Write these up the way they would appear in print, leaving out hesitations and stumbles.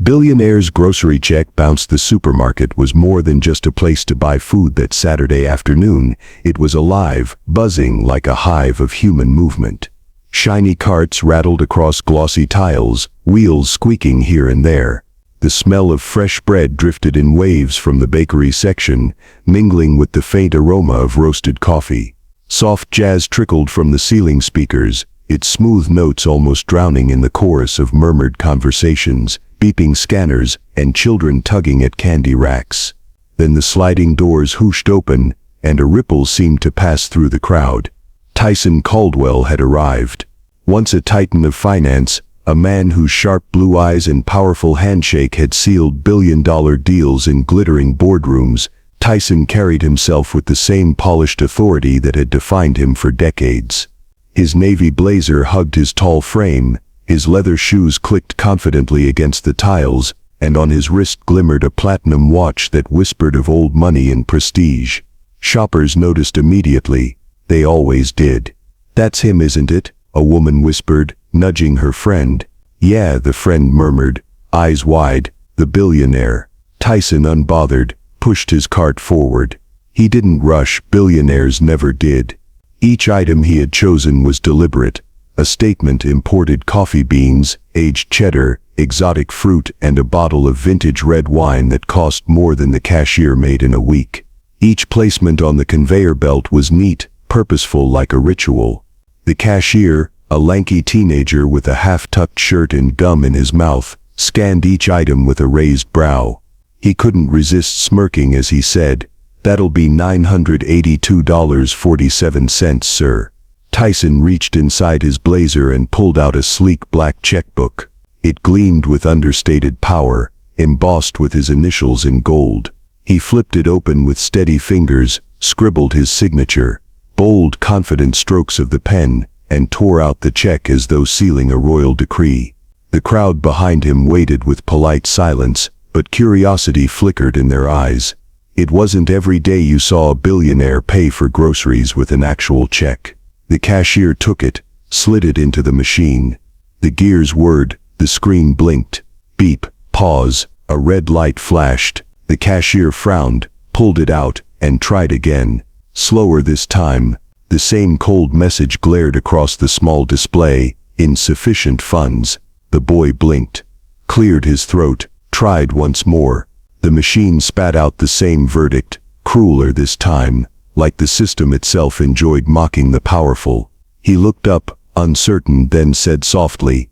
Billionaire's grocery check bounced. The supermarket was more than just a place to buy food that Saturday afternoon. It was alive, buzzing like a hive of human movement. Shiny carts rattled across glossy tiles, wheels squeaking here and there. The smell of fresh bread drifted in waves from the bakery section, mingling with the faint aroma of roasted coffee. Soft jazz trickled from the ceiling speakers, its smooth notes almost drowning in the chorus of murmured conversations, beeping scanners, and children tugging at candy racks. Then the sliding doors whooshed open, and a ripple seemed to pass through the crowd. Tyson Caldwell had arrived. Once a titan of finance, a man whose sharp blue eyes and powerful handshake had sealed billion-dollar deals in glittering boardrooms, Tyson carried himself with the same polished authority that had defined him for decades. His navy blazer hugged his tall frame, his leather shoes clicked confidently against the tiles, and on his wrist glimmered a platinum watch that whispered of old money and prestige. Shoppers noticed immediately. They always did. "That's him, isn't it?" a woman whispered, nudging her friend. "Yeah," the friend murmured, eyes wide. "The billionaire." Tyson, unbothered, pushed his cart forward. He didn't rush. Billionaires never did. Each item he had chosen was deliberate. A statement: imported coffee beans, aged cheddar, exotic fruit, and a bottle of vintage red wine that cost more than the cashier made in a week. Each placement on the conveyor belt was neat, purposeful, like a ritual. The cashier, a lanky teenager with a half-tucked shirt and gum in his mouth, scanned each item with a raised brow. He couldn't resist smirking as he said, "That'll be $982.47, sir." Tyson reached inside his blazer and pulled out a sleek black checkbook. It gleamed with understated power, embossed with his initials in gold. He flipped it open with steady fingers, scribbled his signature, bold, confident strokes of the pen, and tore out the check as though sealing a royal decree. The crowd behind him waited with polite silence, but curiosity flickered in their eyes. It wasn't every day you saw a billionaire pay for groceries with an actual check. The cashier took it, slid it into the machine. The gears whirred, the screen blinked. Beep, pause, a red light flashed. The cashier frowned, pulled it out, and tried again. Slower this time. The same cold message glared across the small display: insufficient funds. The boy blinked, cleared his throat, tried once more. The machine spat out the same verdict, crueler this time, like the system itself enjoyed mocking the powerful. He looked up, uncertain, then said softly,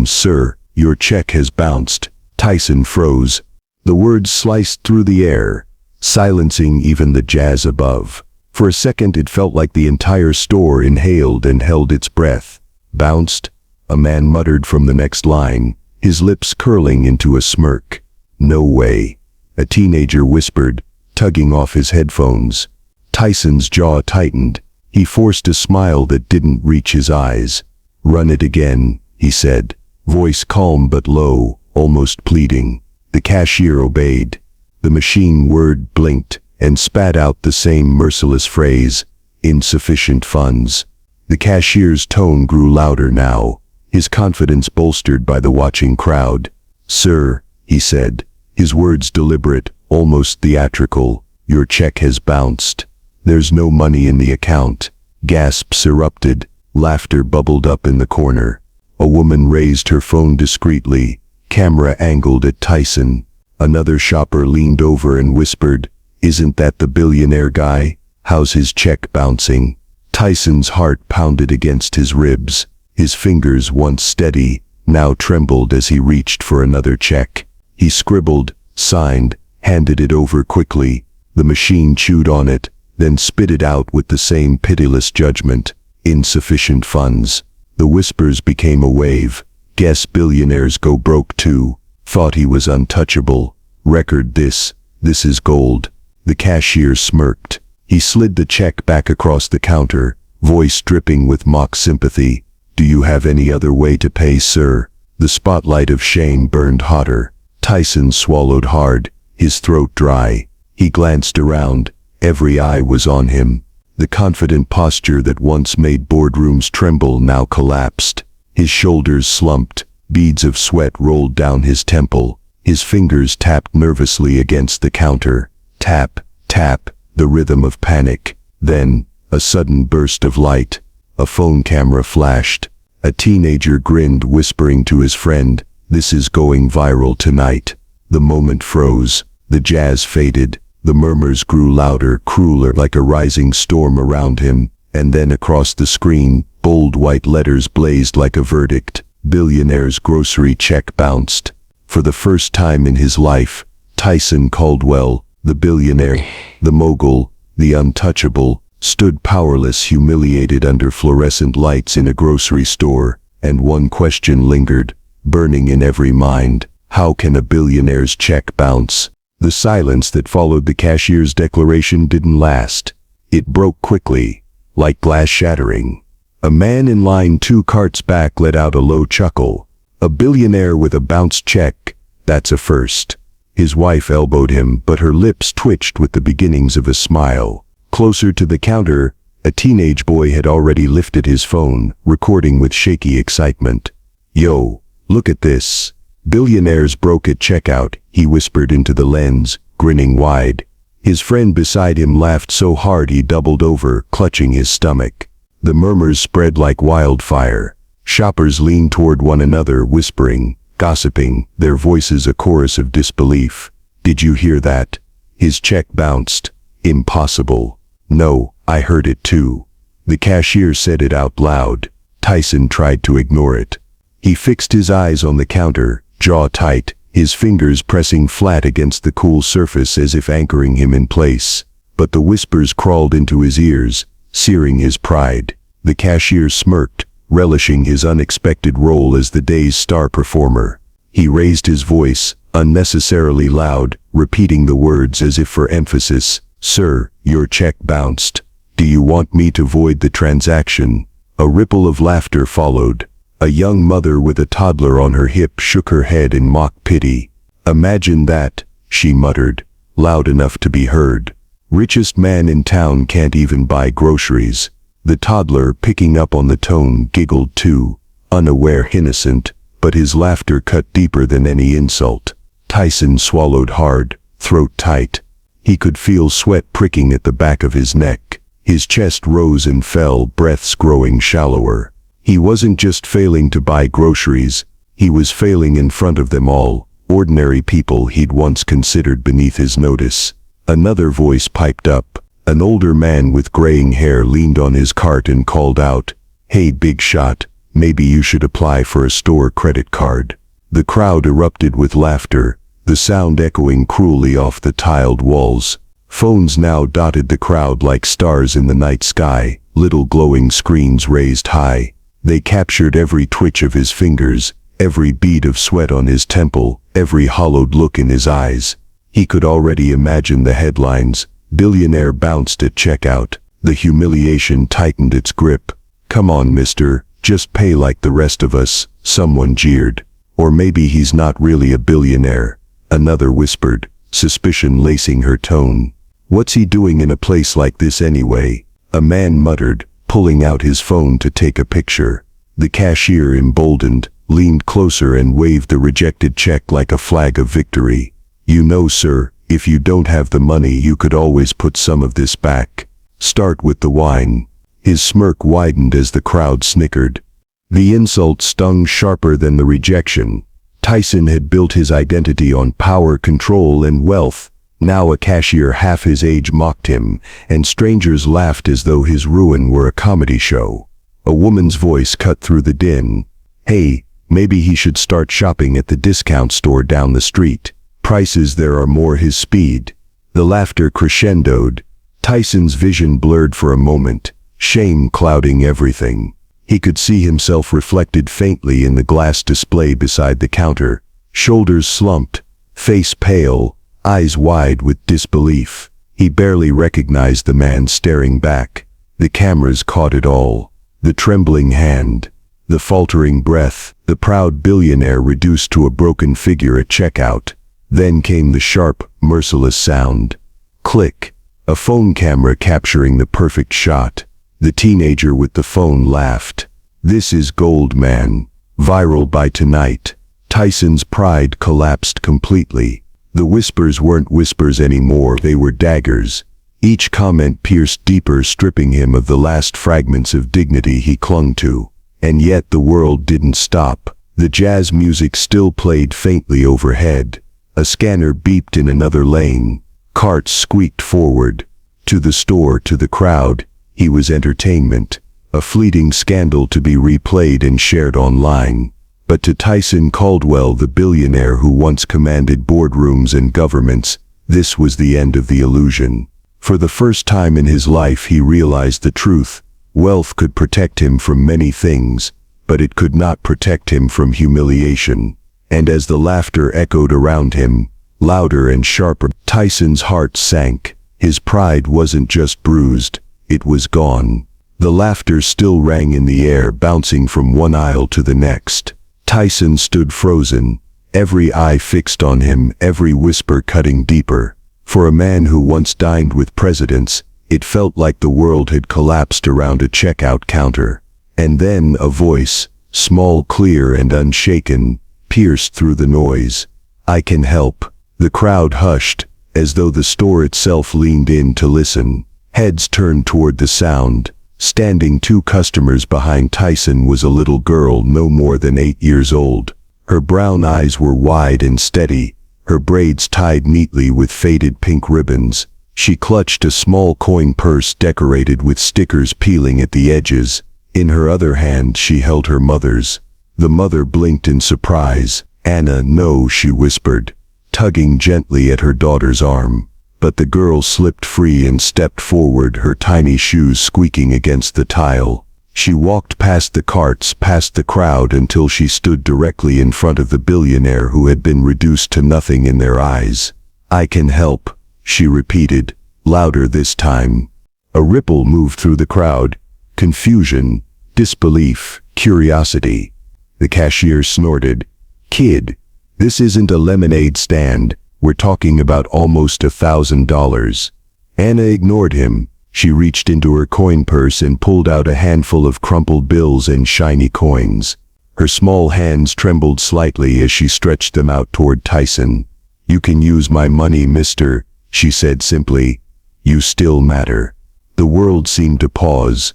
Sir, your check has bounced." Tyson froze. The words sliced through the air, silencing even the jazz above. For a second it felt like the entire store inhaled and held its breath. "Bounced?" a man muttered from the next line, his lips curling into a smirk. "No way," a teenager whispered, tugging off his headphones. Tyson's jaw tightened. He forced a smile that didn't reach his eyes. "Run it again," he said, voice calm but low, almost pleading. The cashier obeyed. The machine whirred, blinked, and spat out the same merciless phrase, "insufficient funds." The cashier's tone grew louder now, his confidence bolstered by the watching crowd. "Sir," he said, his words deliberate, almost theatrical, "your check has bounced. There's no money in the account." Gasps erupted, laughter bubbled up in the corner. A woman raised her phone discreetly, camera angled at Tyson. Another shopper leaned over and whispered, "Isn't that the billionaire guy? How's his check bouncing?" Tyson's heart pounded against his ribs. His fingers, once steady, now trembled as he reached for another check. He scribbled, signed, handed it over quickly. The machine chewed on it, then spit it out with the same pitiless judgment, "insufficient funds." The whispers became a wave. "Guess billionaires go broke too. Thought he was untouchable. Record this. This is gold." The cashier smirked. He slid the check back across the counter, voice dripping with mock sympathy. "Do you have any other way to pay, sir?" The spotlight of shame burned hotter. Tyson swallowed hard, his throat dry. He glanced around. Every eye was on him. The confident posture that once made boardrooms tremble now collapsed. His shoulders slumped, beads of sweat rolled down his temple. His fingers tapped nervously against the counter. Tap, tap, the rhythm of panic. Then, a sudden burst of light. A phone camera flashed. A teenager grinned, whispering to his friend, "This is going viral tonight." The moment froze. The jazz faded. The murmurs grew louder, crueler, like a rising storm around him. And then across the screen, bold white letters blazed like a verdict. Billionaire's grocery check bounced. For the first time in his life, Tyson Caldwell, the billionaire, the mogul, the untouchable, stood powerless, humiliated under fluorescent lights in a grocery store, and one question lingered, burning in every mind. How can a billionaire's check bounce? The silence that followed the cashier's declaration didn't last. It broke quickly, like glass shattering. A man in line 2 carts back let out a low chuckle. A billionaire with a bounced check, that's a first. His wife elbowed him, but her lips twitched with the beginnings of a smile. Closer to the counter, a teenage boy had already lifted his phone, recording with shaky excitement. "Yo, look at this. Billionaires broke at checkout," he whispered into the lens, grinning wide. His friend beside him laughed so hard he doubled over, clutching his stomach. The murmurs spread like wildfire. Shoppers leaned toward one another, whispering, gossiping, their voices a chorus of disbelief. "Did you hear that? His check bounced." "Impossible." "No, I heard it too." The cashier said it out loud. Tyson tried to ignore it. He fixed his eyes on the counter, jaw tight, his fingers pressing flat against the cool surface as if anchoring him in place. But the whispers crawled into his ears, searing his pride. The cashier smirked, relishing his unexpected role as the day's star performer. He raised his voice, unnecessarily loud, repeating the words as if for emphasis. "Sir, your check bounced. Do you want me to void the transaction?" A ripple of laughter followed. A young mother with a toddler on her hip shook her head in mock pity. "Imagine that," she muttered, loud enough to be heard. "Richest man in town can't even buy groceries." The toddler, picking up on the tone, giggled too, unaware, innocent, but his laughter cut deeper than any insult. Tyson swallowed hard, throat tight. He could feel sweat pricking at the back of his neck. His chest rose and fell, breaths growing shallower. He wasn't just failing to buy groceries, he was failing in front of them all, ordinary people he'd once considered beneath his notice. Another voice piped up. An older man with graying hair leaned on his cart and called out, "Hey big shot, maybe you should apply for a store credit card." The crowd erupted with laughter, the sound echoing cruelly off the tiled walls. Phones now dotted the crowd like stars in the night sky, little glowing screens raised high. They captured every twitch of his fingers, every bead of sweat on his temple, every hollowed look in his eyes. He could already imagine the headlines. Billionaire bounced at checkout. The humiliation tightened its grip. "Come on, mister, just pay like the rest of us," someone jeered. "Or maybe he's not really a billionaire," another whispered, suspicion lacing her tone. "What's he doing in a place like this anyway?" A man muttered, pulling out his phone to take a picture. The cashier, emboldened, leaned closer and waved the rejected check like a flag of victory. "You know, sir, if you don't have the money, you could always put some of this back. Start with the wine." His smirk widened as the crowd snickered. The insult stung sharper than the rejection. Tyson had built his identity on power, control, and wealth. Now a cashier half his age mocked him, and strangers laughed as though his ruin were a comedy show. A woman's voice cut through the din. "Hey, maybe he should start shopping at the discount store down the street. Prices there are more his speed." The laughter crescendoed. Tyson's vision blurred for a moment, shame clouding everything. He could see himself reflected faintly in the glass display beside the counter, shoulders slumped, face pale, eyes wide with disbelief. He barely recognized the man staring back. The cameras caught it all. The trembling hand, the faltering breath, the proud billionaire reduced to a broken figure at checkout. Then came the sharp, merciless sound. Click. A phone camera capturing the perfect shot. The teenager with the phone laughed. "This is gold, man. Viral by tonight." Tyson's pride collapsed completely. The whispers weren't whispers anymore, they were daggers. Each comment pierced deeper, stripping him of the last fragments of dignity he clung to. And yet the world didn't stop. The jazz music still played faintly overhead. A scanner beeped in another lane. Carts squeaked forward. To the store, to the crowd, he was entertainment. A fleeting scandal to be replayed and shared online. But to Tyson Caldwell, the billionaire who once commanded boardrooms and governments, this was the end of the illusion. For the first time in his life he realized the truth. Wealth could protect him from many things, but it could not protect him from humiliation. And as the laughter echoed around him, louder and sharper, Tyson's heart sank. His pride wasn't just bruised, it was gone. The laughter still rang in the air, bouncing from one aisle to the next. Tyson stood frozen, every eye fixed on him, every whisper cutting deeper. For a man who once dined with presidents, it felt like the world had collapsed around a checkout counter. And then a voice, small, clear, and unshaken, pierced through the noise. "I can help." The crowd hushed, as though the store itself leaned in to listen. Heads turned toward the sound. Standing 2 customers behind Tyson was a little girl no more than 8 years old. Her brown eyes were wide and steady, her braids tied neatly with faded pink ribbons. She clutched a small coin purse decorated with stickers peeling at the edges. In her other hand she held her mother's. The mother blinked in surprise. "Anna, no," she whispered, tugging gently at her daughter's arm. But the girl slipped free and stepped forward, her tiny shoes squeaking against the tile. She walked past the carts, past the crowd, until she stood directly in front of the billionaire who had been reduced to nothing in their eyes. "I can help," she repeated, louder this time. A ripple moved through the crowd. Confusion, disbelief, curiosity. The cashier snorted. "Kid, this isn't a lemonade stand. We're talking about almost $1,000. Anna ignored him. She reached into her coin purse and pulled out a handful of crumpled bills and shiny coins. Her small hands trembled slightly as she stretched them out toward Tyson. "You can use my money, mister," she said simply. "You still matter." The world seemed to pause.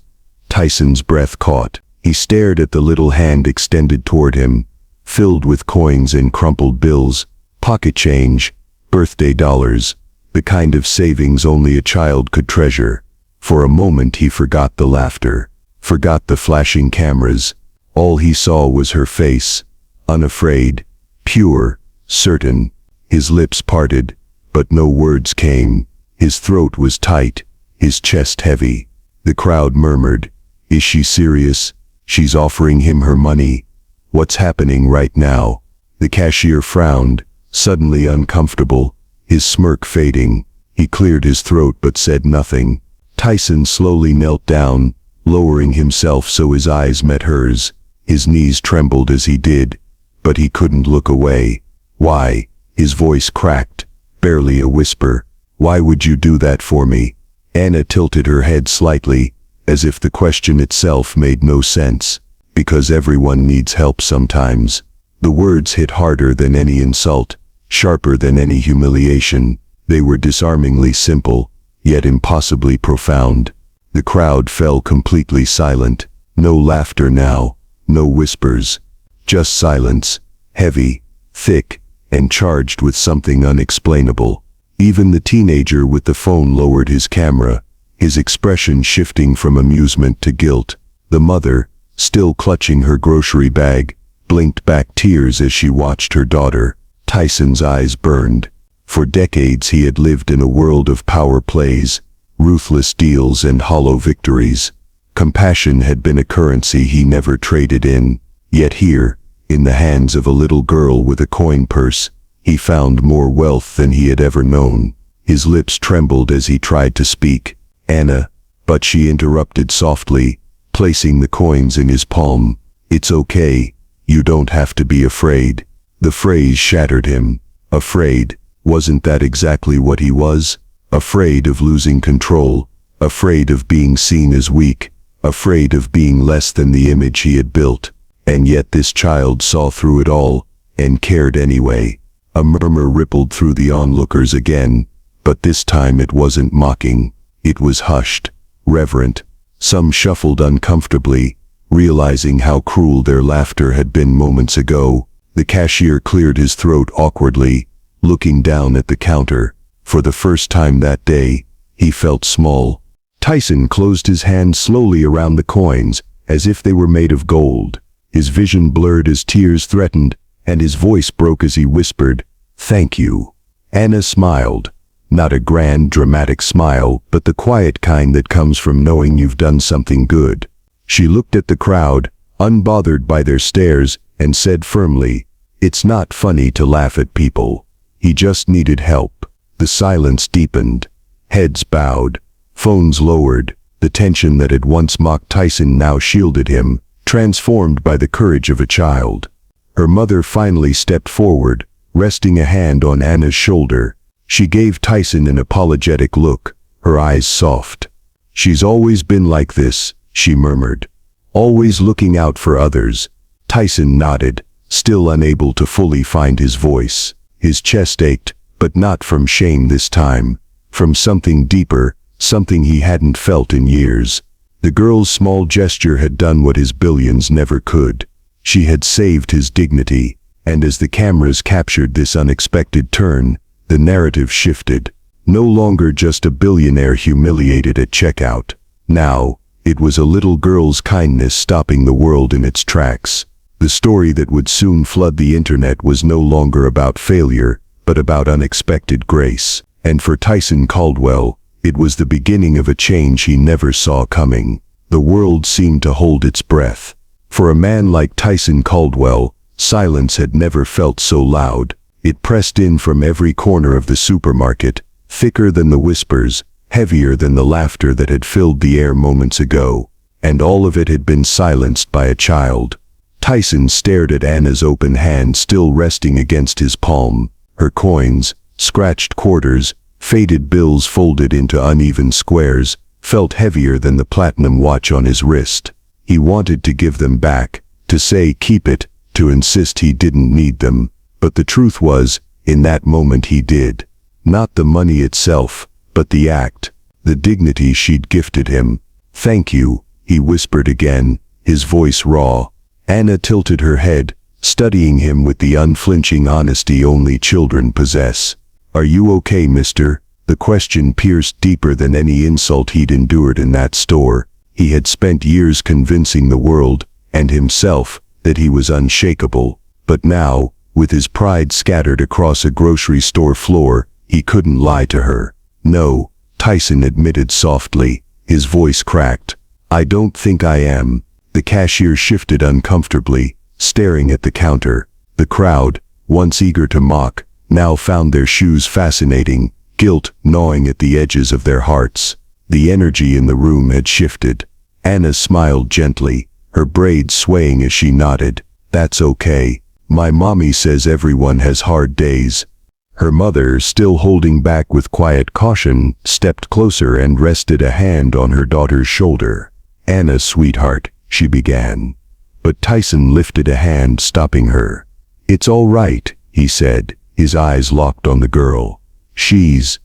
Tyson's breath caught. He stared at the little hand extended toward him, filled with coins and crumpled bills, pocket change, birthday dollars, the kind of savings only a child could treasure. For a moment he forgot the laughter, forgot the flashing cameras. All he saw was her face, unafraid, pure, certain. His lips parted, but no words came. His throat was tight, his chest heavy. The crowd murmured, "Is she serious? She's offering him her money. What's happening right now?" The cashier frowned, suddenly uncomfortable, his smirk fading. He cleared his throat but said nothing. Tyson slowly knelt down, lowering himself so his eyes met hers. His knees trembled as he did, but he couldn't look away. "Why?" His voice cracked, barely a whisper. "Why would you do that for me?" Anna tilted her head slightly, as if the question itself made no sense. "Because everyone needs help sometimes." The words hit harder than any insult, sharper than any humiliation. They were disarmingly simple, yet impossibly profound. The crowd fell completely silent. No laughter now, no whispers. Just silence, heavy, thick, and charged with something unexplainable. Even the teenager with the phone lowered his camera, his expression shifting from amusement to guilt. The mother, still clutching her grocery bag, blinked back tears as she watched her daughter. Tyson's eyes burned. For decades he had lived in a world of power plays, ruthless deals and hollow victories. Compassion had been a currency he never traded in. Yet here, in the hands of a little girl with a coin purse, he found more wealth than he had ever known. His lips trembled as he tried to speak. "Anna," but she interrupted softly, placing the coins in his palm. "It's okay. You don't have to be afraid." The phrase shattered him. Afraid. Wasn't that exactly what he was? Afraid of losing control, afraid of being seen as weak, afraid of being less than the image he had built. And yet this child saw through it all. and cared anyway. A murmur rippled through the onlookers again, but this time it wasn't mocking. It was hushed, reverent. Some shuffled uncomfortably, realizing how cruel their laughter had been moments ago. The cashier cleared his throat awkwardly, looking down at the counter. For the first time that day, he felt small. Tyson closed his hand slowly around the coins, as if they were made of gold. His vision blurred as tears threatened, and his voice broke as he whispered, "Thank you." Anna smiled. Not a grand, dramatic smile, but the quiet kind that comes from knowing you've done something good. She looked at the crowd, unbothered by their stares, and said firmly, "It's not funny to laugh at people. He just needed help." The silence deepened. Heads bowed. Phones lowered. The tension that had once mocked Tyson now shielded him, transformed by the courage of a child. Her mother finally stepped forward, resting a hand on Anna's shoulder. She gave Tyson an apologetic look, her eyes soft. "She's always been like this," she murmured. "Always looking out for others." Tyson nodded, still unable to fully find his voice. His chest ached, but not from shame this time. From something deeper, something he hadn't felt in years. The girl's small gesture had done what his billions never could. She had saved his dignity, and as the cameras captured this unexpected turn, the narrative shifted. No longer just a billionaire humiliated at checkout. Now, it was a little girl's kindness stopping the world in its tracks. The story that would soon flood the internet was no longer about failure, but about unexpected grace. And for Tyson Caldwell, it was the beginning of a change he never saw coming. The world seemed to hold its breath. For a man like Tyson Caldwell, silence had never felt so loud. It pressed in from every corner of the supermarket, thicker than the whispers, heavier than the laughter that had filled the air moments ago. And all of it had been silenced by a child. Tyson stared at Anna's open hand still resting against his palm. Her coins, scratched quarters, faded bills folded into uneven squares, felt heavier than the platinum watch on his wrist. He wanted to give them back, to say keep it, to insist he didn't need them. But the truth was, in that moment he did. Not the money itself, but the act, the dignity she'd gifted him. "Thank you," he whispered again, his voice raw. Anna tilted her head, studying him with the unflinching honesty only children possess. "Are you okay, mister?" The question pierced deeper than any insult he'd endured in that store. He had spent years convincing the world, and himself, that he was unshakable. But now, with his pride scattered across a grocery store floor, he couldn't lie to her. "No," Tyson admitted softly, his voice cracked. "I don't think I am." The cashier shifted uncomfortably, staring at the counter. The crowd, once eager to mock, now found their shoes fascinating, guilt gnawing at the edges of their hearts. The energy in the room had shifted. Anna smiled gently, her braids swaying as she nodded. "That's okay. My mommy says everyone has hard days." Her mother, still holding back with quiet caution, stepped closer and rested a hand on her daughter's shoulder. "Anna, sweetheart," she began. But Tyson lifted a hand, stopping her. "It's all right," he said, his eyes locked on the girl. She's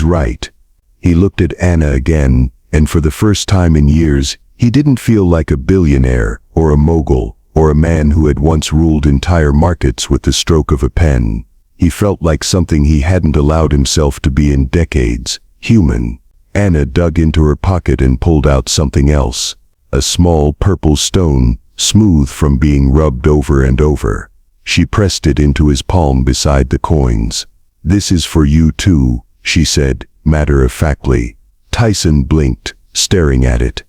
right." He looked at Anna again, and for the first time in years, he didn't feel like a billionaire, or a mogul, or a man who had once ruled entire markets with the stroke of a pen. He felt like something he hadn't allowed himself to be in decades, human. Anna dug into her pocket and pulled out something else. A small purple stone, smooth from being rubbed over and over. She pressed it into his palm beside the coins. "This is for you too," she said, matter-of-factly. Tyson blinked, staring at it.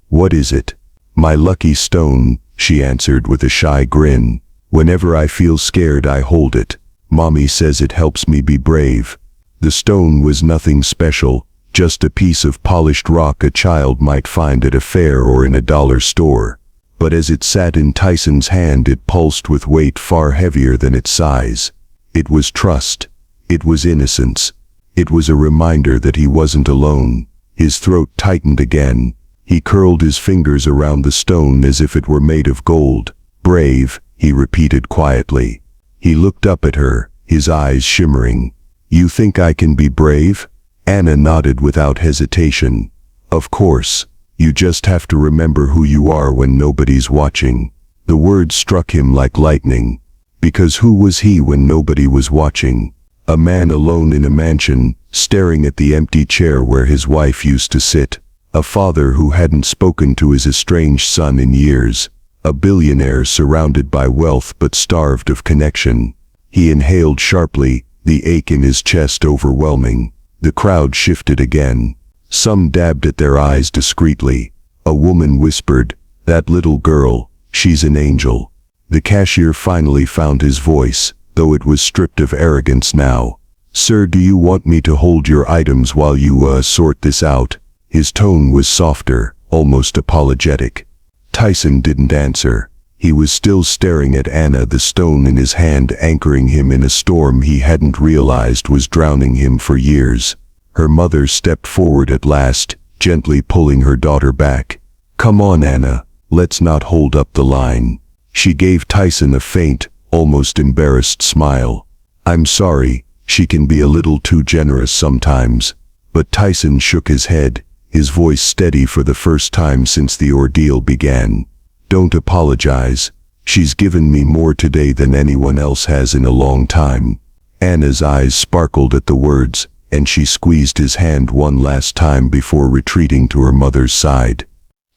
"What is it?" "My lucky stone," she answered with a shy grin. "Whenever I feel scared I hold it. Mommy says it helps me be brave." The stone was nothing special, just a piece of polished rock a child might find at a fair or in a dollar store. But as it sat in Tyson's hand it pulsed with weight far heavier than its size. It was trust. It was innocence. It was a reminder that he wasn't alone. His throat tightened again. He curled his fingers around the stone as if it were made of gold. "Brave," he repeated quietly. He looked up at her, his eyes shimmering. "You think I can be brave?" Anna nodded without hesitation. "Of course. You just have to remember who you are when nobody's watching." The words struck him like lightning. Because who was he when nobody was watching? A man alone in a mansion, staring at the empty chair where his wife used to sit. A father who hadn't spoken to his estranged son in years. A billionaire surrounded by wealth but starved of connection. He inhaled sharply, the ache in his chest overwhelming. The crowd shifted again. Some dabbed at their eyes discreetly. A woman whispered, "That little girl, she's an angel." The cashier finally found his voice, though it was stripped of arrogance now. "Sir, do you want me to hold your items while you sort this out?" His tone was softer, almost apologetic. Tyson didn't answer. He was still staring at Anna, the stone in his hand anchoring him in a storm he hadn't realized was drowning him for years. Her mother stepped forward at last, gently pulling her daughter back. "Come on, Anna, let's not hold up the line." She gave Tyson a faint, almost embarrassed smile. "I'm sorry, she can be a little too generous sometimes." But Tyson shook his head, his voice steady for the first time since the ordeal began. "Don't apologize. She's given me more today than anyone else has in a long time." Anna's eyes sparkled at the words, and she squeezed his hand one last time before retreating to her mother's side.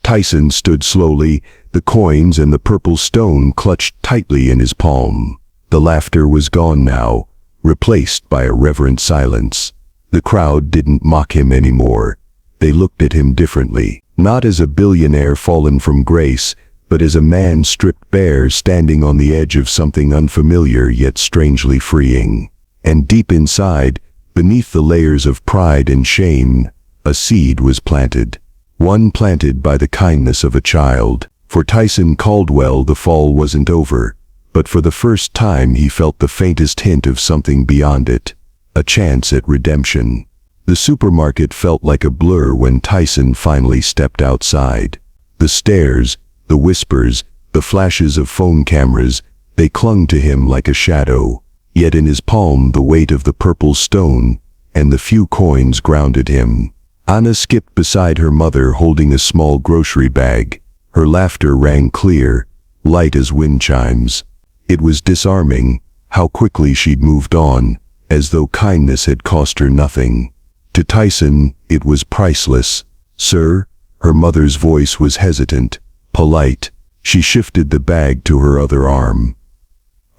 Tyson stood slowly, the coins and the purple stone clutched tightly in his palm. The laughter was gone now, replaced by a reverent silence. The crowd didn't mock him anymore. They looked at him differently, not as a billionaire fallen from grace, but as a man stripped bare standing on the edge of something unfamiliar yet strangely freeing. And deep inside, beneath the layers of pride and shame, a seed was planted. One planted by the kindness of a child. For Tyson Caldwell the fall wasn't over, but for the first time he felt the faintest hint of something beyond it. A chance at redemption. The supermarket felt like a blur when Tyson finally stepped outside. The stares, the whispers, the flashes of phone cameras, they clung to him like a shadow. Yet in his palm the weight of the purple stone, and the few coins grounded him. Anna skipped beside her mother holding a small grocery bag. Her laughter rang clear, light as wind chimes. It was disarming, how quickly she'd moved on, as though kindness had cost her nothing. To Tyson, it was priceless. "Sir?" Her mother's voice was hesitant, polite. She shifted the bag to her other arm.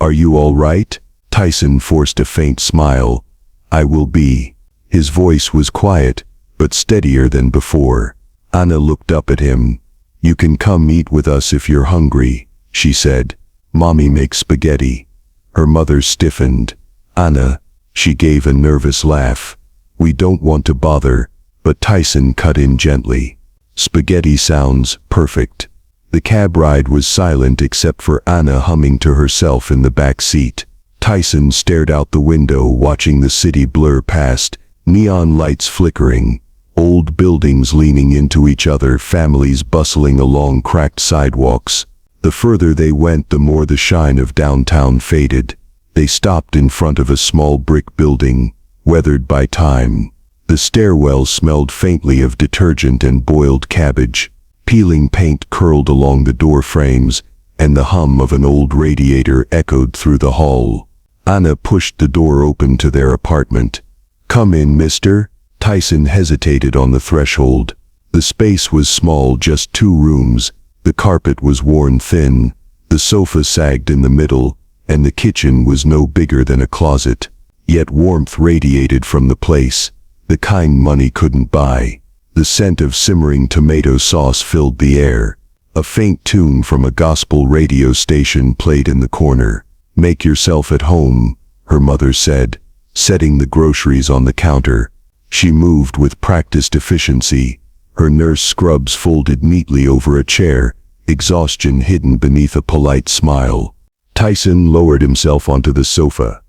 "Are you all right?" Tyson forced a faint smile. "I will be." His voice was quiet, but steadier than before. Anna looked up at him. "You can come eat with us if you're hungry," she said. "Mommy makes spaghetti." Her mother stiffened. "Anna," she gave a nervous laugh. "We don't want to bother," but Tyson cut in gently. "Spaghetti sounds perfect." The cab ride was silent except for Anna humming to herself in the back seat. Tyson stared out the window watching the city blur past, neon lights flickering, old buildings leaning into each other, families bustling along cracked sidewalks. The further they went, the more the shine of downtown faded. They stopped in front of a small brick building, weathered by time. The stairwell smelled faintly of detergent and boiled cabbage. Peeling paint curled along the door frames, and the hum of an old radiator echoed through the hall. Anna pushed the door open to their apartment. "Come in, mister." Tyson hesitated on the threshold. The space was small, just 2 rooms. The carpet was worn thin, the sofa sagged in the middle, and the kitchen was no bigger than a closet. Yet warmth radiated from the place, the kind money couldn't buy. The scent of simmering tomato sauce filled the air. A faint tune from a gospel radio station played in the corner. "Make yourself at home," her mother said, setting the groceries on the counter. She moved with practiced efficiency, her nurse scrubs folded neatly over a chair, exhaustion hidden beneath a polite smile. Tyson lowered himself onto the sofa.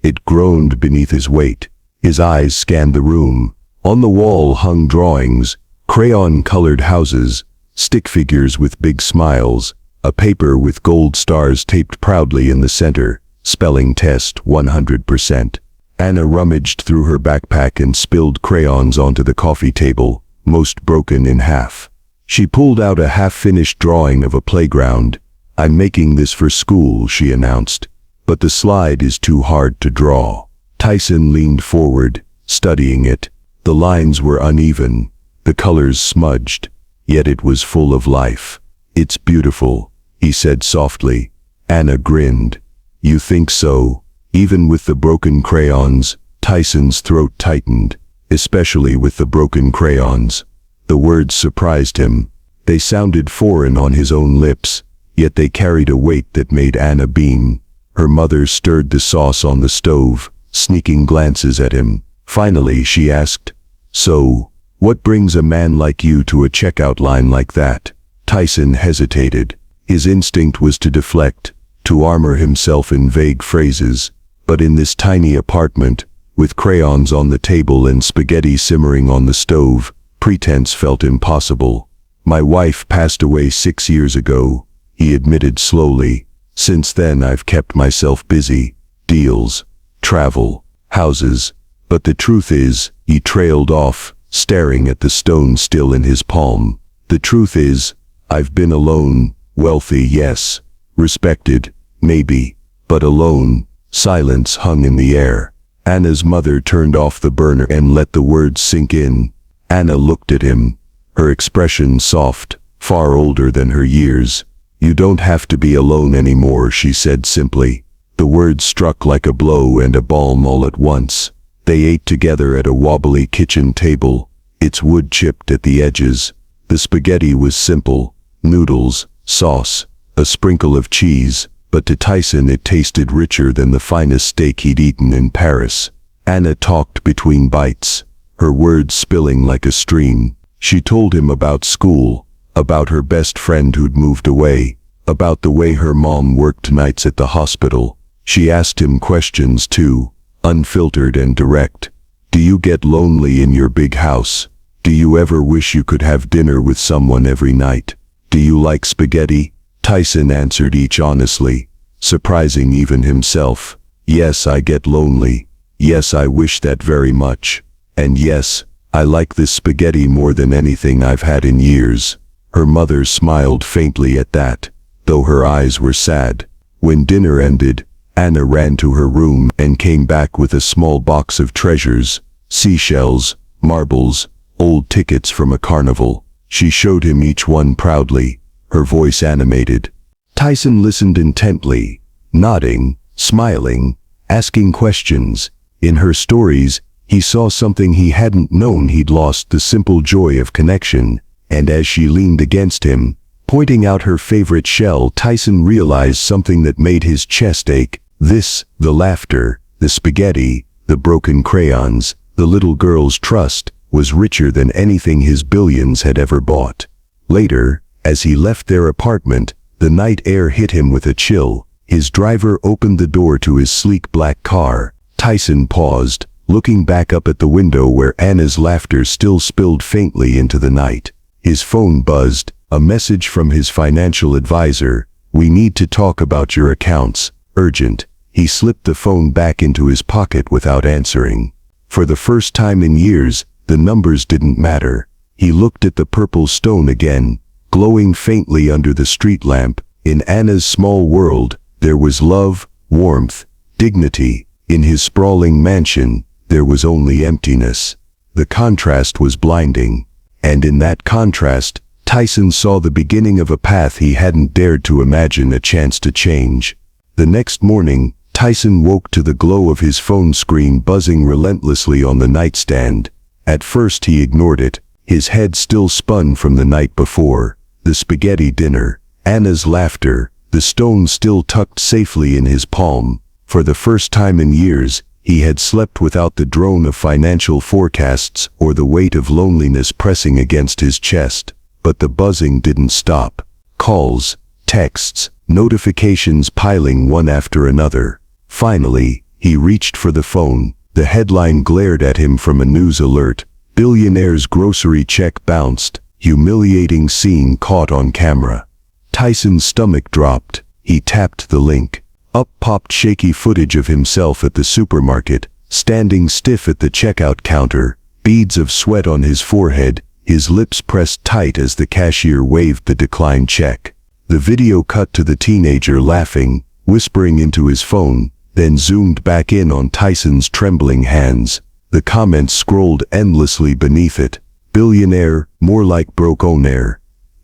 It groaned beneath his weight. His eyes scanned the room. On the wall hung drawings, crayon-colored houses, stick figures with big smiles, a paper with gold stars taped proudly in the center, Spelling test 100%. Anna rummaged through her backpack and spilled crayons onto the coffee table, most broken in half. She pulled out a half-finished drawing of a playground. "I'm making this for school," she announced, "but the slide is too hard to draw." Tyson leaned forward, studying it. The lines were uneven, the colors smudged, yet it was full of life. "It's beautiful," he said softly. Anna grinned. "You think so?" Even with the broken crayons, Tyson's throat tightened, especially with the broken crayons. The words surprised him. They sounded foreign on his own lips, yet they carried a weight that made Anna beam. Her mother stirred the sauce on the stove, sneaking glances at him. Finally she asked, "So, what brings a man like you to a checkout line like that?" Tyson hesitated. His instinct was to deflect, to armor himself in vague phrases. But in this tiny apartment, with crayons on the table and spaghetti simmering on the stove, pretense felt impossible. "My wife passed away 6 years ago," he admitted slowly. "Since then I've kept myself busy. Deals, travel, houses. But the truth is," he trailed off, staring at the stone still in his palm. "The truth is, I've been alone, wealthy, yes, respected, maybe, but alone." Silence hung in the air. Anna's mother turned off the burner and let the words sink in. Anna looked at him, her expression soft, far older than her years. "You don't have to be alone anymore," she said simply. The words struck like a blow and a balm all at once. They ate together at a wobbly kitchen table, its wood chipped at the edges. The spaghetti was simple: noodles, sauce, a sprinkle of cheese. But to Tyson it tasted richer than the finest steak he'd eaten in Paris. Anna talked between bites, her words spilling like a stream. She told him about school, about her best friend who'd moved away, about the way her mom worked nights at the hospital. She asked him questions too, unfiltered and direct. "Do you get lonely in your big house? Do you ever wish you could have dinner with someone every night? Do you like spaghetti?" Tyson answered each honestly, surprising even himself. "Yes, I get lonely. Yes, I wish that very much. And yes, I like this spaghetti more than anything I've had in years." Her mother smiled faintly at that, though her eyes were sad. When dinner ended, Anna ran to her room and came back with a small box of treasures: seashells, marbles, old tickets from a carnival. She showed him each one proudly, her voice animated. Tyson listened intently, nodding, smiling, asking questions. In her stories, he saw something he hadn't known. He'd lost the simple joy of connection, and as she leaned against him, pointing out her favorite shell, Tyson realized something that made his chest ache. The laughter, the spaghetti, the broken crayons, the little girl's trust, was richer than anything his billions had ever bought. Later, as he left their apartment, the night air hit him with a chill. His driver opened the door to his sleek black car. Tyson paused, looking back up at the window where Anna's laughter still spilled faintly into the night. His phone buzzed, a message from his financial advisor. "We need to talk about your accounts, urgent." He slipped the phone back into his pocket without answering. For the first time in years, the numbers didn't matter. He looked at the purple stone again, glowing faintly under the street lamp. In Anna's small world, there was love, warmth, dignity. In his sprawling mansion, there was only emptiness. The contrast was blinding. And in that contrast, Tyson saw the beginning of a path he hadn't dared to imagine, a chance to change. The next morning, Tyson woke to the glow of his phone screen buzzing relentlessly on the nightstand. At first he ignored it. His head still spun from the night before. The spaghetti dinner, Anna's laughter, the stone still tucked safely in his palm. For the first time in years, he had slept without the drone of financial forecasts or the weight of loneliness pressing against his chest. But the buzzing didn't stop. Calls, texts, notifications piling one after another. Finally, he reached for the phone. The headline glared at him from a news alert. Billionaire's grocery check bounced. Humiliating scene caught on camera. Tyson's stomach dropped. He tapped the link. Up popped shaky footage of himself at the supermarket, standing stiff at the checkout counter, beads of sweat on his forehead, his lips pressed tight as the cashier waved the declined check. The video cut to the teenager laughing, whispering into his phone, then zoomed back in on Tyson's trembling hands. The comments scrolled endlessly beneath it. Billionaire, more like broke-onaire.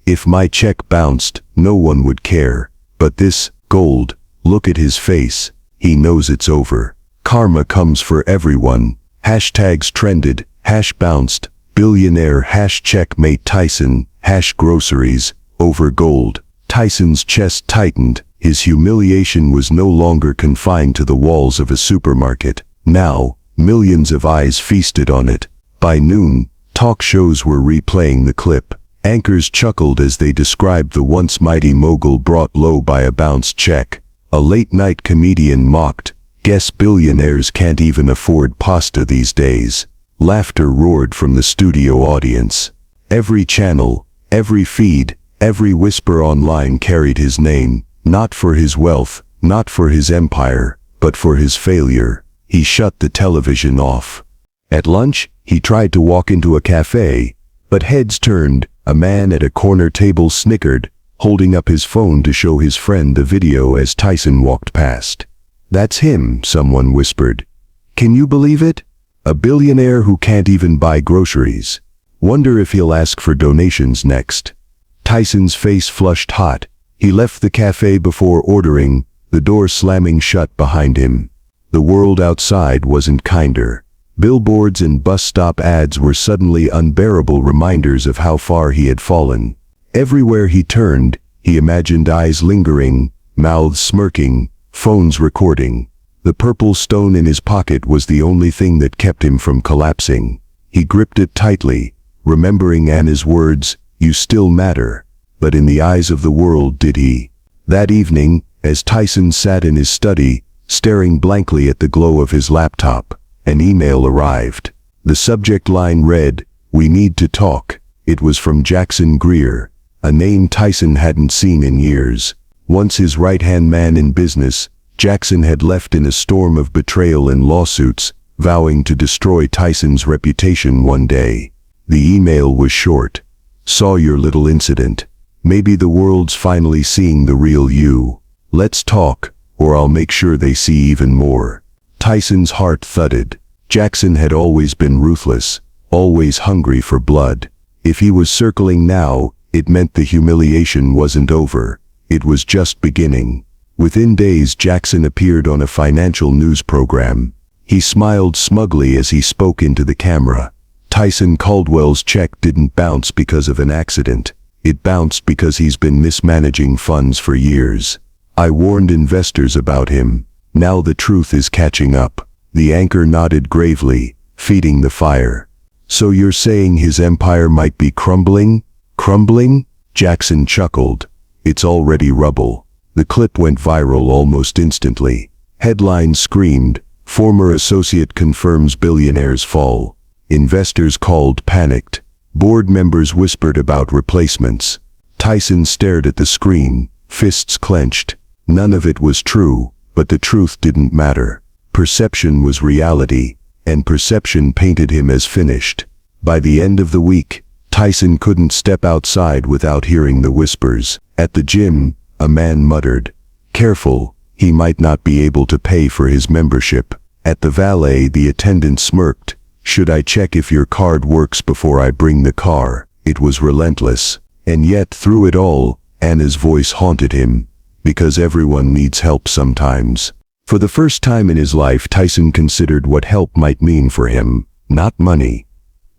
If my check bounced, no one would care. But this, gold, look at his face. He knows it's over. Karma comes for everyone. Hashtags trended, hash bounced, billionaire, hash checkmate Tyson, hash groceries, over gold. Tyson's chest tightened. His humiliation was no longer confined to the walls of a supermarket. Now, millions of eyes feasted on it. By noon, talk shows were replaying the clip. Anchors chuckled as they described the once mighty mogul brought low by a bounced check. A late-night comedian mocked, "Guess billionaires can't even afford pasta these days." Laughter roared from the studio audience. Every channel, every feed, every whisper online carried his name, not for his wealth, not for his empire, but for his failure. He shut the television off. At lunch, he tried to walk into a cafe, but heads turned. A man at a corner table snickered, holding up his phone to show his friend the video as Tyson walked past. "That's him," someone whispered. "Can you believe it? A billionaire who can't even buy groceries. Wonder if he'll ask for donations next." Tyson's face flushed hot. He left the cafe before ordering, the door slamming shut behind him. The world outside wasn't kinder. Billboards and bus stop ads were suddenly unbearable reminders of how far he had fallen. Everywhere he turned, he imagined eyes lingering, mouths smirking, phones recording. The purple stone in his pocket was the only thing that kept him from collapsing. He gripped it tightly, remembering Anna's words, "You still matter." But in the eyes of the world, did he? That evening, as Tyson sat in his study, staring blankly at the glow of his laptop, an email arrived. The subject line read, "We need to talk." It was from Jackson Greer, a name Tyson hadn't seen in years. Once his right-hand man in business, Jackson had left in a storm of betrayal and lawsuits, vowing to destroy Tyson's reputation one day. The email was short. "Saw your little incident. Maybe the world's finally seeing the real you. Let's talk, or I'll make sure they see even more." Tyson's heart thudded. Jackson had always been ruthless, always hungry for blood. If he was circling now, it meant the humiliation wasn't over. It was just beginning. Within days, Jackson appeared on a financial news program. He smiled smugly as he spoke into the camera. Tyson Caldwell's check didn't bounce because of an accident. It bounced because he's been mismanaging funds for years. "I warned investors about him. Now the truth is catching up." The anchor nodded gravely, feeding the fire. "So you're saying his empire might be crumbling?" "Crumbling?" Jackson chuckled. "It's already rubble." The clip went viral almost instantly. Headlines screamed, "Former associate confirms billionaire's fall." Investors called, panicked. Board members whispered about replacements. Tyson stared at the screen, fists clenched. None of it was true, but the truth didn't matter. Perception was reality, and perception painted him as finished. By the end of the week, Tyson couldn't step outside without hearing the whispers. At the gym, a man muttered, "Careful, he might not be able to pay for his membership." At the valet, the attendant smirked, "Should I check if your card works before I bring the car?" It was relentless. And yet, through it all, Anna's voice haunted him. Because everyone needs help sometimes. For the first time in his life, Tyson considered what help might mean for him. Not money,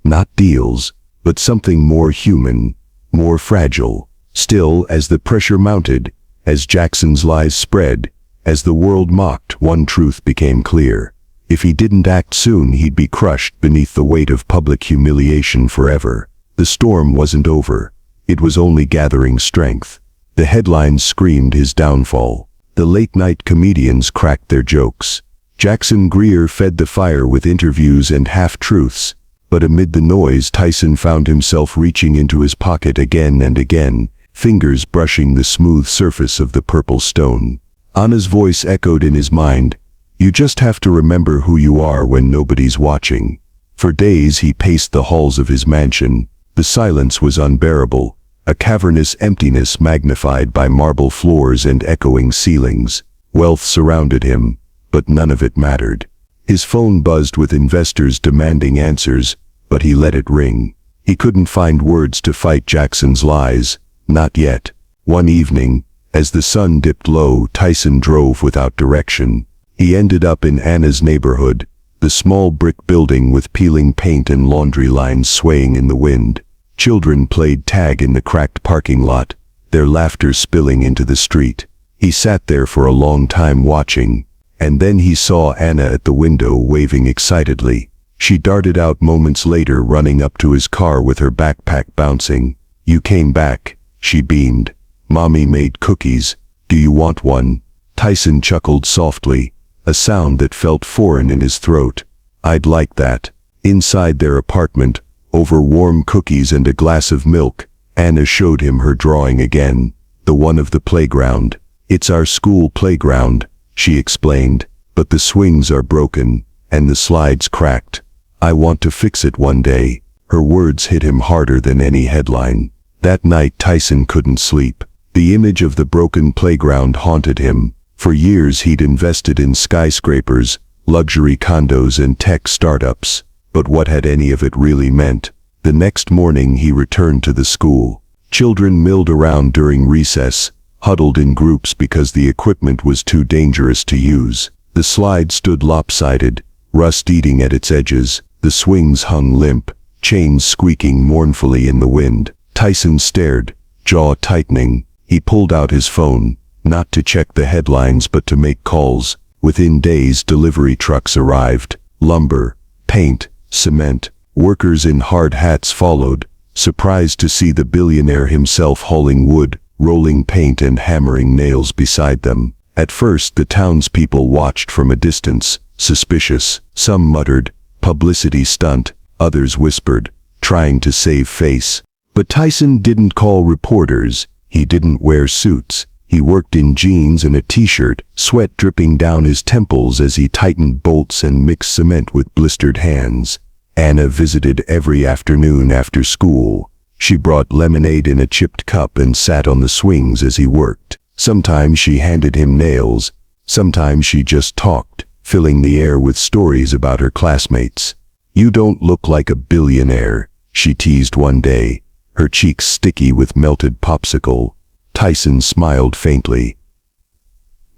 not deals, but something more human, more fragile. Still, as the pressure mounted, as Jackson's lies spread, as the world mocked, one truth became clear. If he didn't act soon, he'd be crushed beneath the weight of public humiliation forever. The storm wasn't over. It was only gathering strength. The headlines screamed his downfall. The late-night comedians cracked their jokes. Jackson Greer fed the fire with interviews and half-truths. But amid the noise, Tyson found himself reaching into his pocket again and again, fingers brushing the smooth surface of the purple stone. Anna's voice echoed in his mind. You just have to remember who you are when nobody's watching. For days he paced the halls of his mansion. The silence was unbearable, a cavernous emptiness magnified by marble floors and echoing ceilings. Wealth surrounded him, but none of it mattered. His phone buzzed with investors demanding answers, but he let it ring. He couldn't find words to fight Jackson's lies, not yet. One evening, as the sun dipped low, Tyson drove without direction. He ended up in Anna's neighborhood, the small brick building with peeling paint and laundry lines swaying in the wind. Children played tag in the cracked parking lot, their laughter spilling into the street. He sat there for a long time watching, and then he saw Anna at the window waving excitedly. She darted out moments later, running up to his car with her backpack bouncing. You came back, she beamed. Mommy made cookies. Do you want one? Tyson chuckled softly, a sound that felt foreign in his throat. I'd like that. Inside their apartment, over warm cookies and a glass of milk, Anna showed him her drawing again, the one of the playground. It's our school playground, she explained, but the swings are broken, and the slides cracked. I want to fix it one day. Her words hit him harder than any headline. That night Tyson couldn't sleep. The image of the broken playground haunted him. For years he'd invested in skyscrapers, luxury condos and tech startups, but what had any of it really meant? The next morning he returned to the school. Children milled around during recess, huddled in groups because the equipment was too dangerous to use. The slide stood lopsided, rust eating at its edges. The swings hung limp, chains squeaking mournfully in the wind. Tyson stared, jaw tightening. He pulled out his phone, not to check the headlines but to make calls. Within days delivery trucks arrived. Lumber, paint, cement. Workers in hard hats followed, surprised to see the billionaire himself hauling wood, rolling paint and hammering nails beside them. At first the townspeople watched from a distance, suspicious. Some muttered, publicity stunt. Others whispered, trying to save face. But Tyson didn't call reporters. He didn't wear suits. He worked in jeans and a t-shirt, sweat dripping down his temples as he tightened bolts and mixed cement with blistered hands. Anna visited every afternoon after school. She brought lemonade in a chipped cup and sat on the swings as he worked. Sometimes she handed him nails. Sometimes she just talked, filling the air with stories about her classmates. You don't look like a billionaire, she teased one day, her cheeks sticky with melted popsicle. Tyson smiled faintly.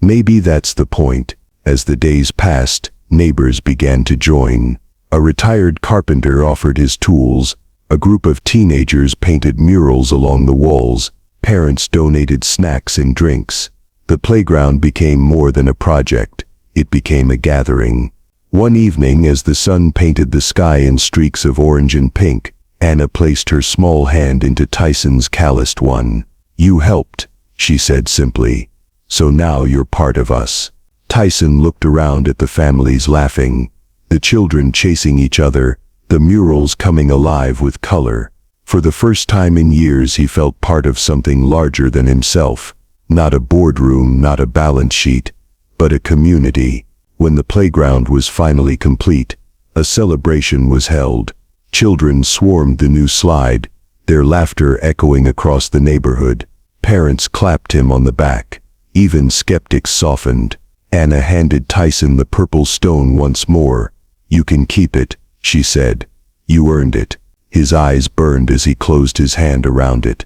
Maybe that's the point. As the days passed, neighbors began to join. A retired carpenter offered his tools. A group of teenagers painted murals along the walls. Parents donated snacks and drinks. The playground became more than a project. It became a gathering. One evening, as the sun painted the sky in streaks of orange and pink, Anna placed her small hand into Tyson's calloused one. You helped, she said simply. So now you're part of us. Tyson looked around at the families laughing, the children chasing each other, the murals coming alive with color. For the first time in years he felt part of something larger than himself. Not a boardroom, not a balance sheet, but a community. When the playground was finally complete, a celebration was held. Children swarmed the new slide, their laughter echoing across the neighborhood. Parents clapped him on the back. Even skeptics softened. Anna handed Tyson the purple stone once more. You can keep it, she said. You earned it. His eyes burned as he closed his hand around it.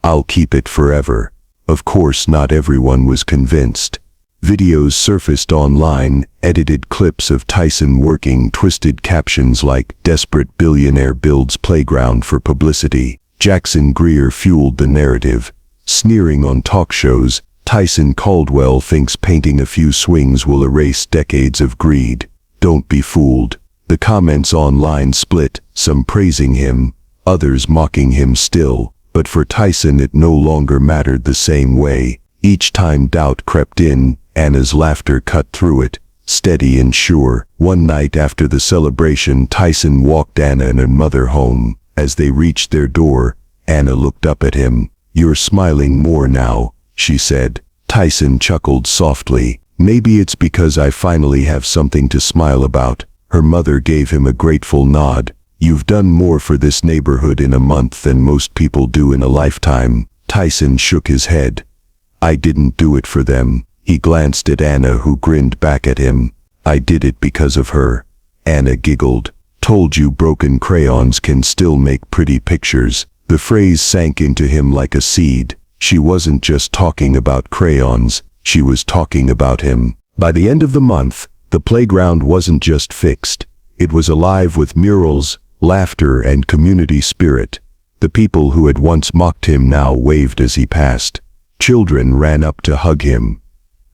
I'll keep it forever. Of course, not everyone was convinced. Videos surfaced online, edited clips of Tyson working, twisted captions like, "Desperate billionaire builds playground for publicity." Jackson Greer fueled the narrative. Sneering on talk shows, Tyson Caldwell thinks painting a few swings will erase decades of greed. Don't be fooled. The comments online split, some praising him, others mocking him still. But for Tyson it no longer mattered the same way. Each time doubt crept in, Anna's laughter cut through it, steady and sure. One night after the celebration, Tyson walked Anna and her mother home. As they reached their door, Anna looked up at him. You're smiling more now, she said. Tyson chuckled softly. Maybe it's because I finally have something to smile about. Her mother gave him a grateful nod. You've done more for this neighborhood in a month than most people do in a lifetime. Tyson shook his head. I didn't do it for them. He glanced at Anna, who grinned back at him. I did it because of her. Anna giggled. Told you broken crayons can still make pretty pictures. The phrase sank into him like a seed. She wasn't just talking about crayons, she was talking about him. By the end of the month, the playground wasn't just fixed. It was alive with murals, laughter, and community spirit. The people who had once mocked him now waved as he passed. Children ran up to hug him.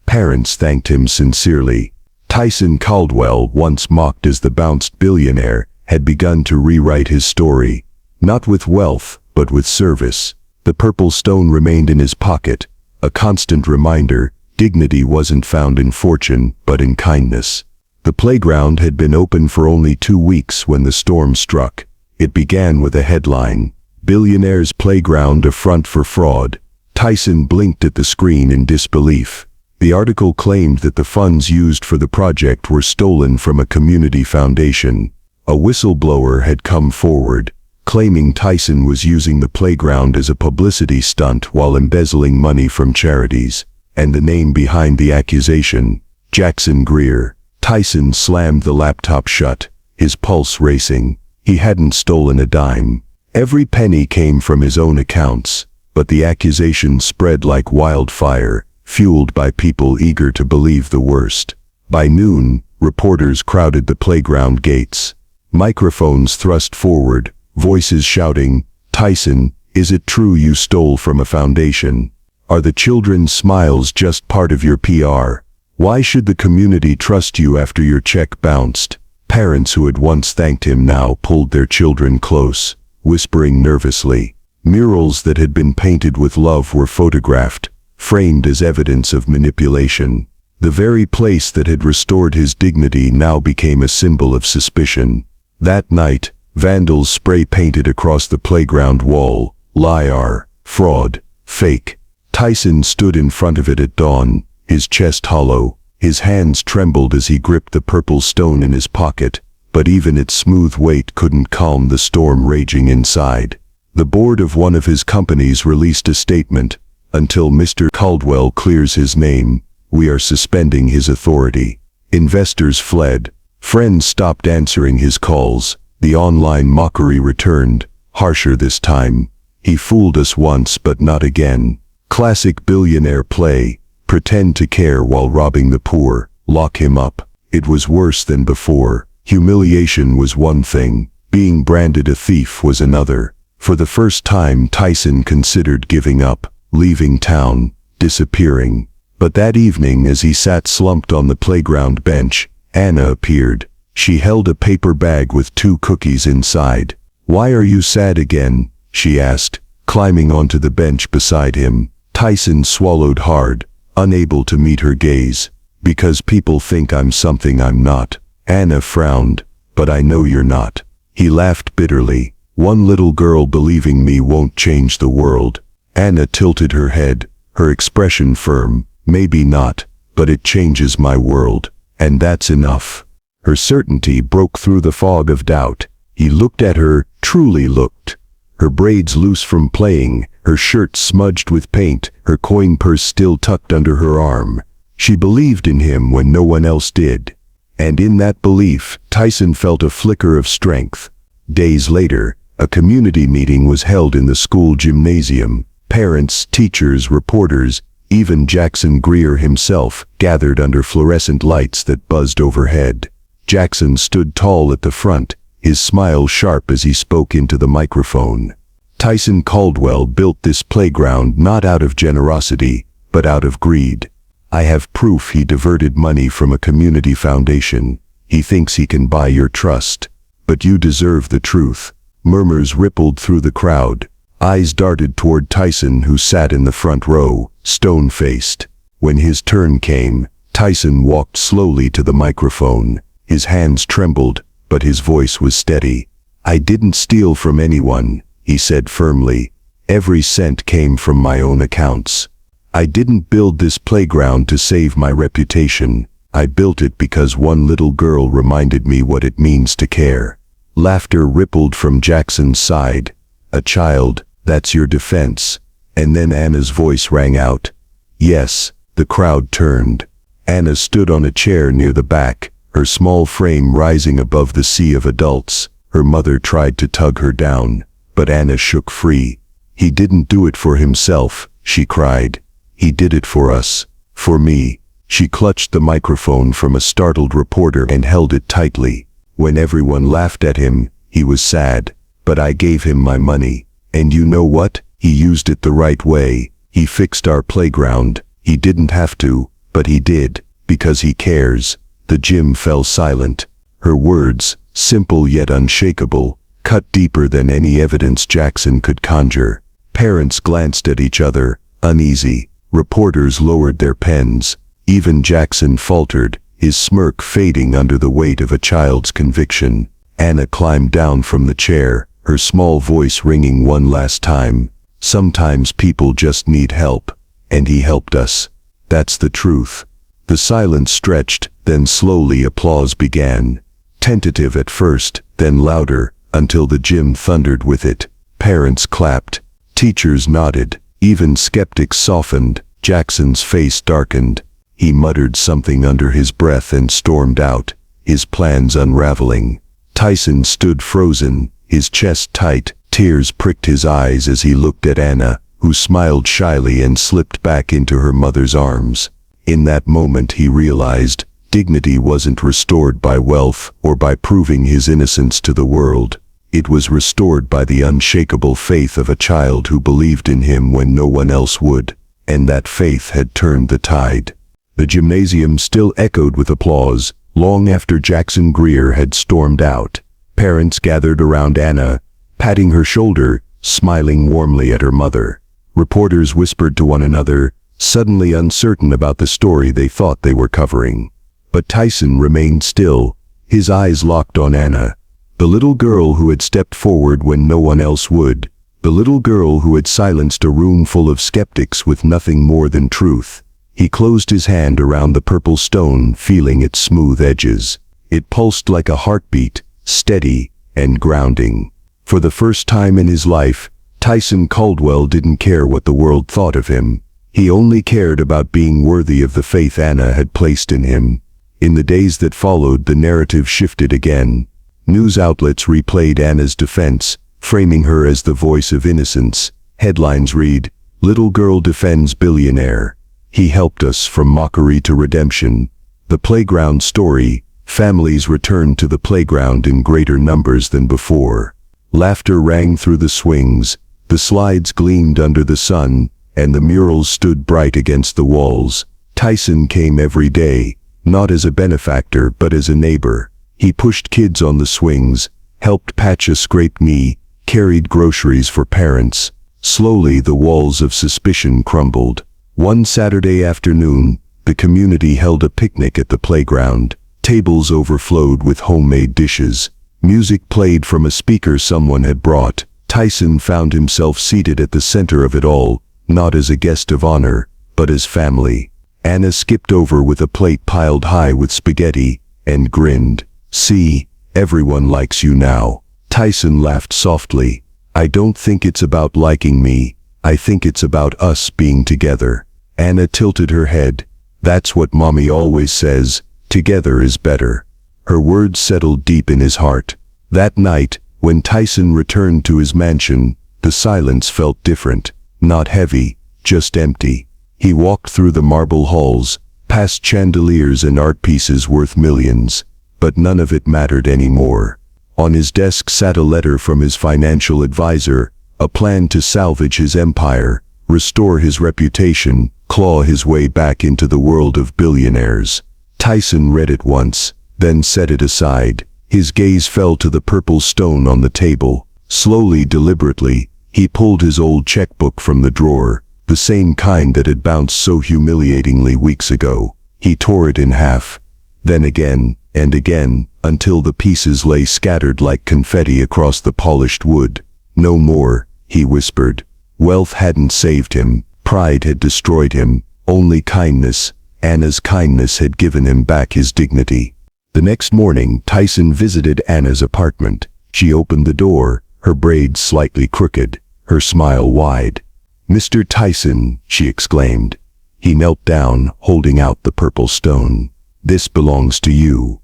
Parents thanked him sincerely. Tyson Caldwell, once mocked as the bounced billionaire, had begun to rewrite his story. Not with wealth, but with service. The purple stone remained in his pocket, a constant reminder dignity wasn't found in fortune, but in kindness. The playground had been open for only 2 weeks when the storm struck. It began with a headline, "Billionaire's Playground a Front for Fraud." Tyson blinked at the screen in disbelief. The article claimed that the funds used for the project were stolen from a community foundation. A whistleblower had come forward, claiming Tyson was using the playground as a publicity stunt while embezzling money from charities. And the name behind the accusation, Jackson Greer. Tyson slammed the laptop shut, his pulse racing. He hadn't stolen a dime. Every penny came from his own accounts, but the accusation spread like wildfire, fueled by people eager to believe the worst. By noon, reporters crowded the playground gates. Microphones thrust forward, voices shouting, "Tyson, is it true you stole from a foundation? Are the children's smiles just part of your PR? Why should the community trust you after your check bounced?" Parents who had once thanked him now pulled their children close, whispering nervously. Murals that had been painted with love were photographed, framed as evidence of manipulation. The very place that had restored his dignity now became a symbol of suspicion. That night, vandals spray-painted across the playground wall, "Liar, fraud, fake." Tyson stood in front of it at dawn, his chest hollow. His hands trembled as he gripped the purple stone in his pocket, but even its smooth weight couldn't calm the storm raging inside. The board of one of his companies released a statement, "Until Mr. Caldwell clears his name, we are suspending his authority." Investors fled. Friends stopped answering his calls. The online mockery returned, harsher this time. "He fooled us once, but not again." Classic billionaire play. Pretend to care while robbing the poor. Lock him up. It was worse than before. Humiliation was one thing. Being branded a thief was another. For the first time, Tyson considered giving up, leaving town, disappearing. But that evening, as he sat slumped on the playground bench, Anna appeared. She held a paper bag with 2 cookies inside. "Why are you sad again?" she asked, climbing onto the bench beside him. Tyson swallowed hard, unable to meet her gaze. "Because people think I'm something I'm not." Anna frowned. "But I know you're not." He laughed bitterly. "One little girl believing me won't change the world." Anna tilted her head, her expression firm. "Maybe not, but it changes my world. And that's enough." Her certainty broke through the fog of doubt. He looked at her, truly looked. Her braids loose from playing, her shirt smudged with paint, her coin purse still tucked under her arm. She believed in him when no one else did. And in that belief, Tyson felt a flicker of strength. Days later, a community meeting was held in the school gymnasium. Parents, teachers, reporters, even Jackson Greer himself, gathered under fluorescent lights that buzzed overhead. Jackson stood tall at the front, his smile sharp as he spoke into the microphone. Tyson Caldwell built this playground not out of generosity, but out of greed. I have proof he diverted money from a community foundation. He thinks he can buy your trust. But you deserve the truth. Murmurs rippled through the crowd. Eyes darted toward Tyson, who sat in the front row, stone-faced. When his turn came, Tyson walked slowly to the microphone. His hands trembled, but his voice was steady. "I didn't steal from anyone," he said firmly. "Every cent came from my own accounts. I didn't build this playground to save my reputation. I built it because one little girl reminded me what it means to care. Laughter rippled from Jackson's side. A child, that's your defense. And then Anna's voice rang out. Yes. The crowd turned. Anna stood on a chair near the back, her small frame rising above the sea of adults. Her mother tried to tug her down, but Anna shook free. He didn't do it for himself, she cried. He did it for us. For me. She clutched the microphone from a startled reporter and held it tightly. When everyone laughed at him, he was sad. But I gave him my money. And you know what? He used it the right way. He fixed our playground. He didn't have to, but he did, because he cares. The gym fell silent. Her words, simple yet unshakable, cut deeper than any evidence Jackson could conjure. Parents glanced at each other, uneasy. Reporters lowered their pens. Even Jackson faltered, his smirk fading under the weight of a child's conviction. Anna climbed down from the chair, her small voice ringing one last time. Sometimes people just need help. And he helped us. That's the truth. The silence stretched, then slowly applause began. Tentative at first, then louder, until the gym thundered with it. Parents clapped. Teachers nodded. Even skeptics softened. Jackson's face darkened. He muttered something under his breath and stormed out, his plans unraveling. Tyson stood frozen, his chest tight. Tears pricked his eyes as he looked at Anna, who smiled shyly and slipped back into her mother's arms. In that moment he realized, dignity wasn't restored by wealth or by proving his innocence to the world. It was restored by the unshakable faith of a child who believed in him when no one else would. And that faith had turned the tide. The gymnasium still echoed with applause, long after Jackson Greer had stormed out. Parents gathered around Anna, patting her shoulder, smiling warmly at her mother. Reporters whispered to one another, suddenly uncertain about the story they thought they were covering. But Tyson remained still, his eyes locked on Anna. The little girl who had stepped forward when no one else would. The little girl who had silenced a room full of skeptics with nothing more than truth. He closed his hand around the purple stone, feeling its smooth edges. It pulsed like a heartbeat, steady and grounding. For the first time in his life, Tyson Caldwell didn't care what the world thought of him. He only cared about being worthy of the faith Anna had placed in him. In the days that followed, the narrative shifted again. News outlets replayed Anna's defense, framing her as the voice of innocence. Headlines read, "Little Girl Defends Billionaire. He Helped Us from Mockery to Redemption." The playground story. Families returned to the playground in greater numbers than before. Laughter rang through the swings. The slides gleamed under the sun, and the murals stood bright against the walls. Tyson came every day, not as a benefactor but as a neighbor. He pushed kids on the swings, helped patch a scraped knee, carried groceries for parents. Slowly the walls of suspicion crumbled. One Saturday afternoon, the community held a picnic at the playground. Tables overflowed with homemade dishes. Music played from a speaker someone had brought. Tyson found himself seated at the center of it all, not as a guest of honor, but as family. Anna skipped over with a plate piled high with spaghetti, and grinned. "See, everyone likes you now." Tyson laughed softly. "I don't think it's about liking me. I think it's about us being together." Anna tilted her head. "That's what Mommy always says, together is better." Her words settled deep in his heart. That night, when Tyson returned to his mansion, the silence felt different. Not heavy, just empty. He walked through the marble halls, past chandeliers and art pieces worth millions, but none of it mattered anymore. On his desk sat a letter from his financial advisor, a plan to salvage his empire, restore his reputation, claw his way back into the world of billionaires. Tyson read it once, then set it aside. His gaze fell to the purple stone on the table. Slowly, deliberately, he pulled his old checkbook from the drawer, the same kind that had bounced so humiliatingly weeks ago. He tore it in half, then again and again, until the pieces lay scattered like confetti across the polished wood. "No more," he whispered. Wealth hadn't saved him. Pride had destroyed him. Only kindness, Anna's kindness, had given him back his dignity. The next morning, Tyson visited Anna's apartment. She opened the door, her braids slightly crooked, her smile wide. "Mr. Tyson," she exclaimed. He knelt down, holding out the purple stone. "This belongs to you."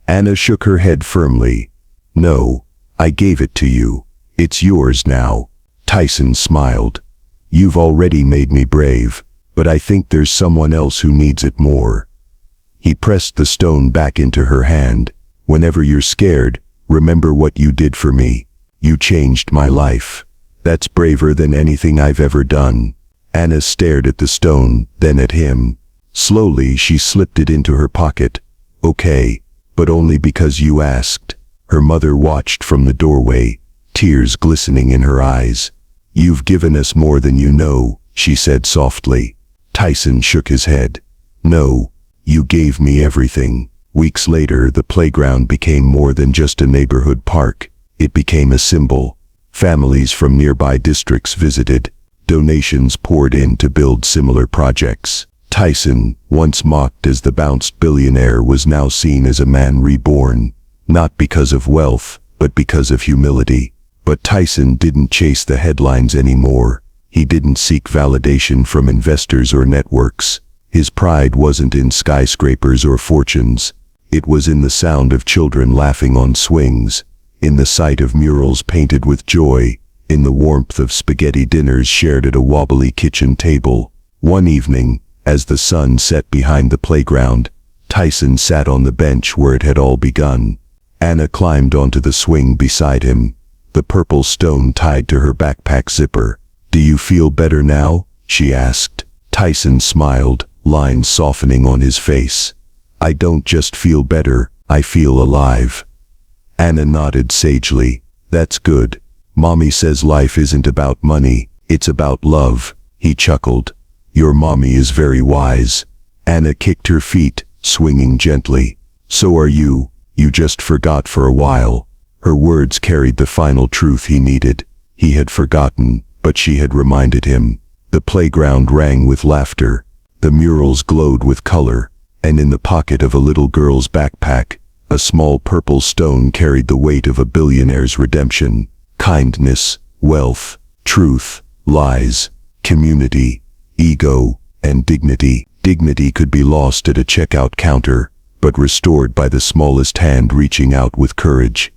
Anna shook her head firmly. "No, I gave it to you. It's yours now." Tyson smiled. "You've already made me brave, but I think there's someone else who needs it more." He pressed the stone back into her hand. "Whenever you're scared, remember what you did for me. You changed my life. That's braver than anything I've ever done." Anna stared at the stone, then at him. Slowly she slipped it into her pocket. "Okay, but only because you asked." Her mother watched from the doorway, tears glistening in her eyes. "You've given us more than you know," she said softly. Tyson shook his head. "No, you gave me everything." Weeks later, the playground became more than just a neighborhood park. It became a symbol. Families from nearby districts visited. Donations poured in to build similar projects. Tyson, once mocked as the bounced billionaire, was now seen as a man reborn. Not because of wealth, but because of humility. But Tyson didn't chase the headlines anymore. He didn't seek validation from investors or networks. His pride wasn't in skyscrapers or fortunes. It was in the sound of children laughing on swings, in the sight of murals painted with joy, in the warmth of spaghetti dinners shared at a wobbly kitchen table. One evening, as the sun set behind the playground, Tyson sat on the bench where it had all begun. Anna climbed onto the swing beside him, the purple stone tied to her backpack zipper. "Do you feel better now?" she asked. Tyson smiled, lines softening on his face. "I don't just feel better, I feel alive." Anna nodded sagely. "That's good. Mommy says life isn't about money, it's about love." He chuckled. "Your mommy is very wise." Anna kicked her feet, swinging gently. "So are you. You just forgot for a while." Her words carried the final truth he needed. He had forgotten, but she had reminded him. The playground rang with laughter. The murals glowed with color, and in the pocket of a little girl's backpack, a small purple stone carried the weight of a billionaire's redemption. Kindness, wealth, truth, lies, community, ego, and dignity. Dignity could be lost at a checkout counter, but restored by the smallest hand reaching out with courage.